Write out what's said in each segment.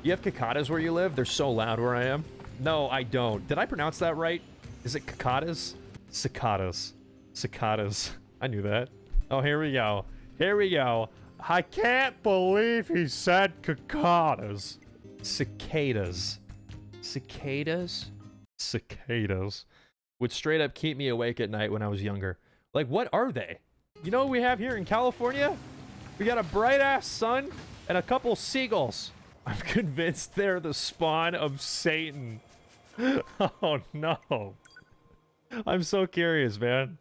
You have cicadas where you live? They're so loud where I am. No, I don't. Did I pronounce that right? Is it cicadas? Cicadas. Cicadas. I knew that. Oh, here we go. Here we go. I can't believe he said cicadas. Cicadas. Cicadas? Cicadas. Would straight up keep me awake at night when I was younger. Like, what are they? You know what we have here in California? We got a bright-ass sun and a couple seagulls. I'm convinced they're the spawn of Satan. Oh, no. I'm so curious, man.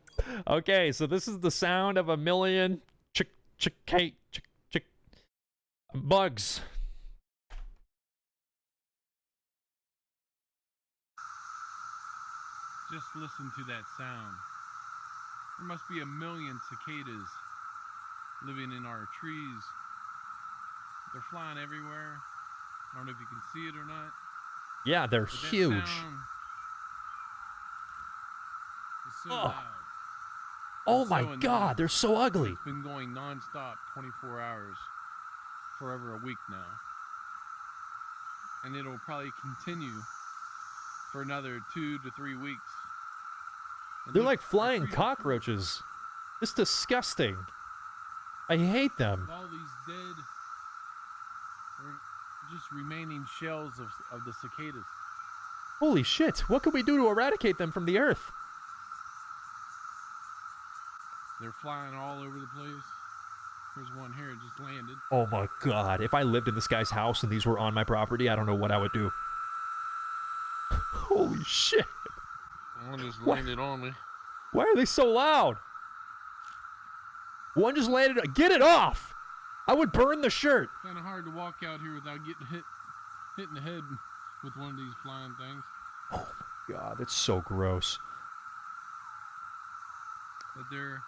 Okay, so this is the sound of a million bugs. Just listen to that sound. There must be a million cicadas living in our trees. They're flying everywhere. I don't know if you can see it or not. Yeah, they're huge. So loud. Oh my god, they're so ugly. It's been going non-stop 24 hours for over a week now. And it'll probably continue for another 2 to 3 weeks. And They're like flying cockroaches. It's disgusting. I hate them. All these dead, or just remaining shells of the cicadas. Holy shit, what can we do to eradicate them from the earth? They're flying all over the place. There's one here, it just landed. Oh my god, if I lived in this guy's house and these were on my property, I don't know what I would do. Holy shit. One just landed on me. Why are they so loud? One just landed. Get it off! I would burn the shirt. Kind of hard to walk out here without getting hit in the head with one of these flying things. Oh my god, that's so gross. But they're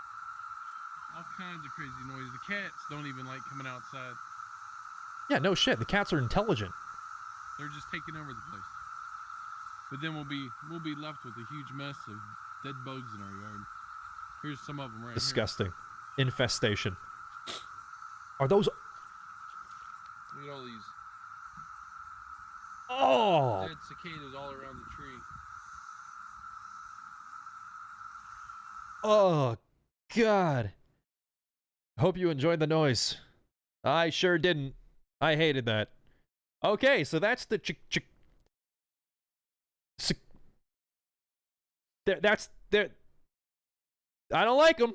all kinds of crazy noise. The cats don't even like coming outside. Yeah, no shit. The cats are intelligent. They're just taking over the place. But then we'll be left with a huge mess of dead bugs in our yard. Here's some of them right Disgusting. Here. Infestation. Are those... Look at all these dead cicadas all around the tree. Oh, God. Hope you enjoyed the noise. I sure didn't. I hated that. Okay, so that's the that's... I don't like them.